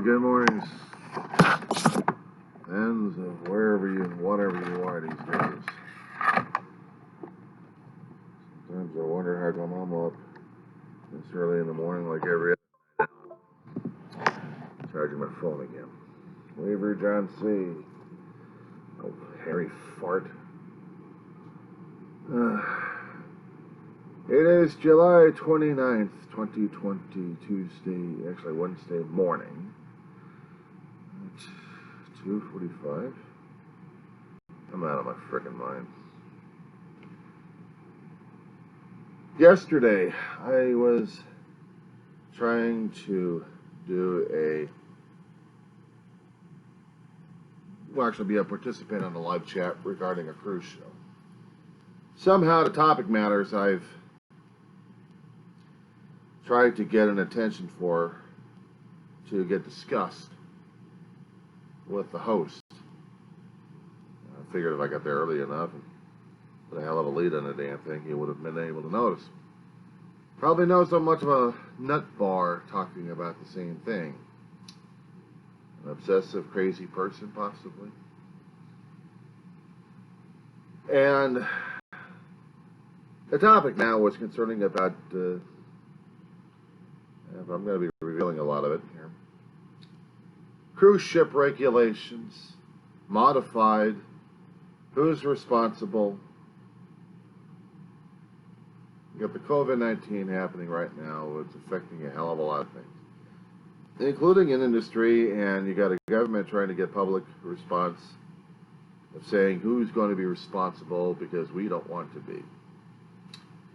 good morning, fans of wherever you, whatever you are these days. Sometimes I wonder how come I'm up this early in the morning like every other night. Charging my phone again. Weaver John C. Oh, hairy fart. It is July 29th, 2020, Tuesday, actually Wednesday morning. It's 2:45. I'm out of my frickin' mind. Yesterday, I was trying to do be a participant on a live chat regarding a cruise show. Somehow the topic matters I've tried to get an attention for to get discussed with the host. I figured if I got there early enough and put a hell of a lead on the damn thing, he would have been able to notice. Probably knows so much of a nut bar talking about the same thing. An obsessive, crazy person, possibly. And the topic now was concerning about, I'm going to be revealing a lot of it here, cruise ship regulations, modified, who's responsible. You got the COVID-19 happening right now. It's affecting a hell of a lot of things, including in industry, and you got a government trying to get public response of saying who's going to be responsible because we don't want to be.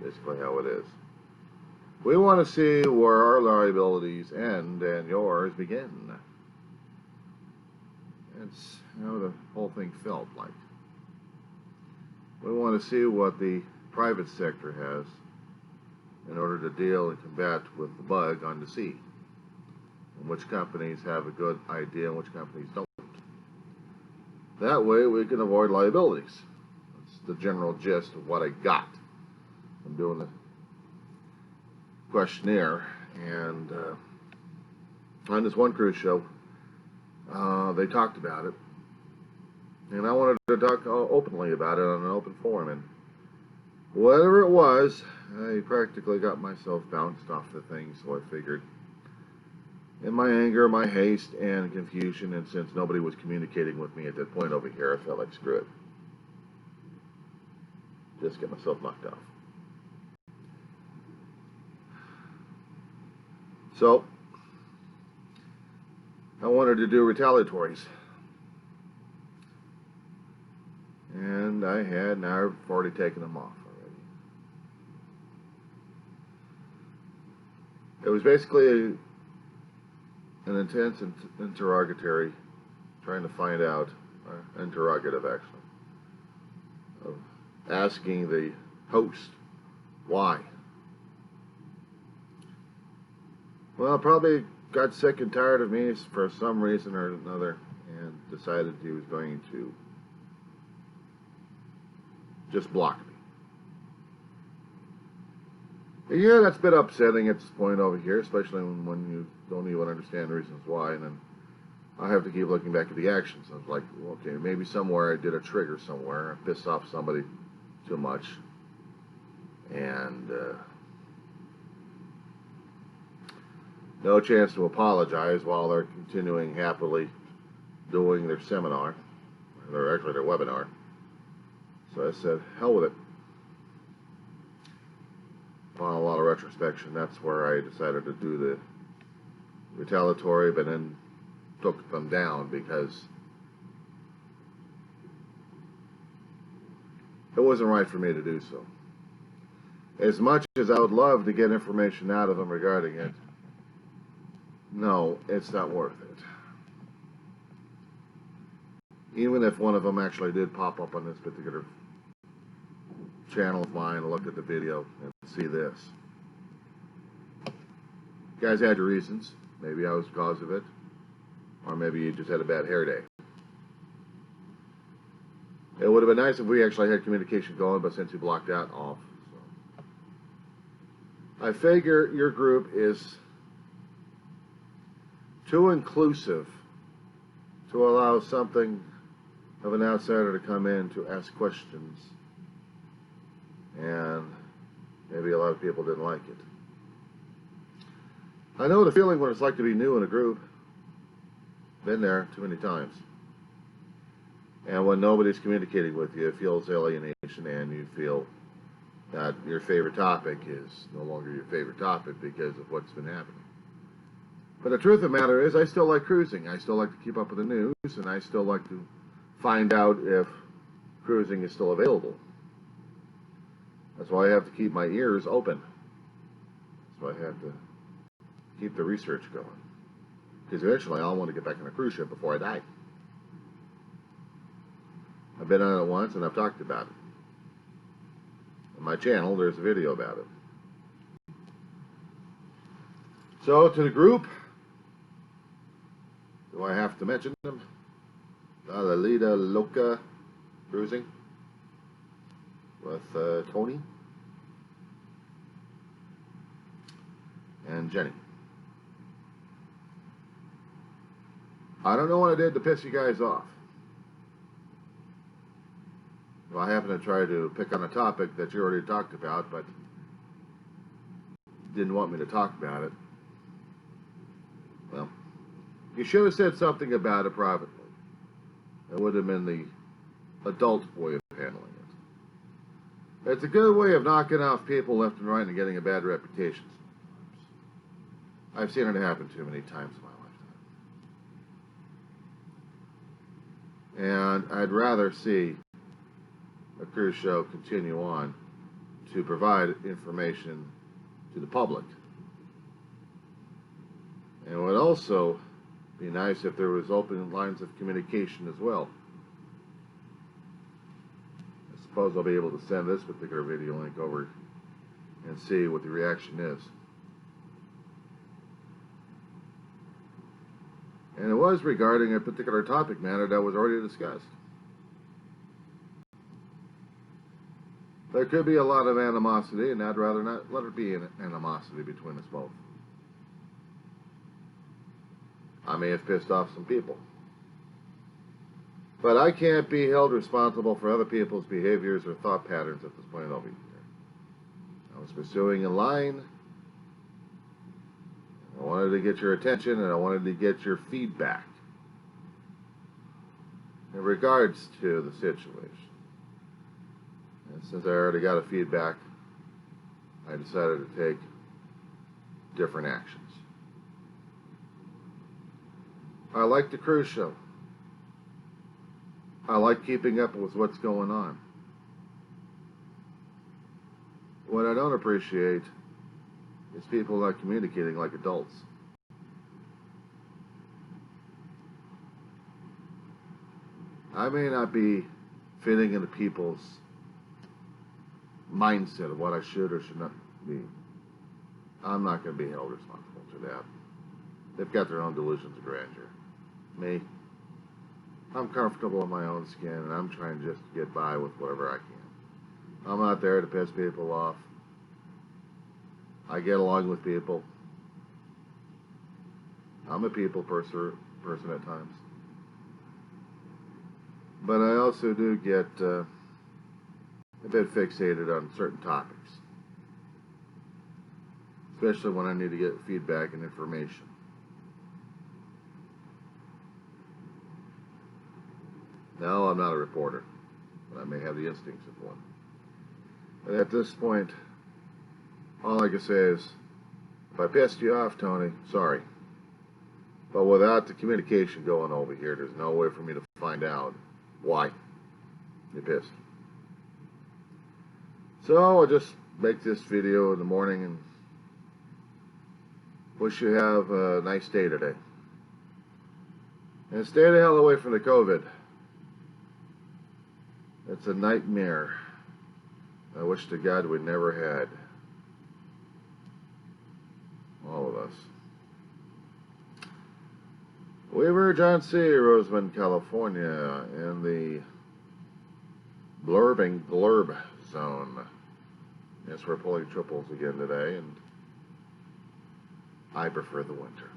Basically how it is. We want to see where our liabilities end and yours begin. That's how the whole thing felt like. We want to see what the private sector has in order to deal and combat with the bug on the sea, and which companies have a good idea and which companies don't. That way we can avoid liabilities. That's the general gist of what I got from doing the questionnaire. And on this one cruise show, they talked about it, and I wanted to talk openly about it on an open forum. And whatever it was, I practically got myself bounced off the thing, so I figured, in my anger, my haste, and confusion, and since nobody was communicating with me at that point over here, I felt like screw it. Just get myself knocked off. So, I wanted to do retaliatories. And I had, now I've already taken them off already. It was basically an intense interrogatory, trying to find out, interrogative actually, of asking the host, why? Well, probably got sick and tired of me for some reason or another and decided he was going to just block me. Yeah, that's a bit upsetting at this point over here, especially when you don't even understand reasons why, and then I have to keep looking back at the actions. I was like, okay, maybe somewhere I did a trigger somewhere, I pissed off somebody too much, and no chance to apologize while they're continuing happily doing their seminar, or actually their webinar. So I said, hell with it. Upon a lot of retrospection, that's where I decided to do the retaliatory, but then took them down because it wasn't right for me to do so. As much as I would love to get information out of them regarding it, no, it's not worth it. Even if one of them actually did pop up on this particular channel of mine and looked at the video and see this. You guys had your reasons. Maybe I was the cause of it, or maybe you just had a bad hair day. It would have been nice if we actually had communication going, but since you blocked out, off. So. I figure your group is too inclusive to allow something of an outsider to come in to ask questions, and maybe a lot of people didn't like it. I know the feeling what it's like to be new in a group. Been there too many times. And when nobody's communicating with you, it feels alienation, and you feel that your favorite topic is no longer your favorite topic because of what's been happening. But the truth of the matter is, I still like cruising. I still like to keep up with the news, and I still like to find out if cruising is still available. That's why I have to keep my ears open. That's why I have to keep the research going. Because eventually I'll want to get back on a cruise ship before I die. I've been on it once, and I've talked about it. On my channel, there's a video about it. So, to the group, do I have to mention them? The lido, locha cruising with Tony and Jenny. I don't know what I did to piss you guys off. Well, I happen to try to pick on a topic that you already talked about, but didn't want me to talk about it. Well, you should have said something about it privately. It would have been the adult way of handling it. It's a good way of knocking off people left and right and getting a bad reputation sometimes. I've seen it happen too many times in my lifetime. And I'd rather see a cruise show continue on to provide information to the public. And it would also be nice if there was open lines of communication as well. I suppose I'll be able to send this particular video link over and see what the reaction is. And it was regarding a particular topic matter that was already discussed. There could be a lot of animosity, and I'd rather not let it be an animosity between us both. I may have pissed off some people. But I can't be held responsible for other people's behaviors or thought patterns at this point over here. I was pursuing a line. I wanted to get your attention, and I wanted to get your feedback in regards to the situation. And since I already got a feedback, I decided to take different actions. I like the cruise show. I like keeping up with what's going on. What I don't appreciate is people not communicating like adults. I may not be fitting into people's mindset of what I should or should not be. I'm not going to be held responsible for that. They've got their own delusions of grandeur. Me, I'm comfortable in my own skin, and I'm trying just to get by with whatever I can. I'm not there to piss people off. I get along with people. I'm a people person at times. But I also do get a bit fixated on certain topics, especially when I need to get feedback and information. No, I'm not a reporter, but I may have the instincts of one. But at this point, all I can say is, if I pissed you off, Tony, sorry. But without the communication going over here, there's no way for me to find out why you're pissed. So I'll just make this video in the morning and wish you have a nice day today. And stay the hell away from the COVID. It's a nightmare I wish to God we never had. All of us. Weaver John C., Roseman, California, in the blurbing blurb zone. Yes, we're pulling triples again today, and I prefer the winter.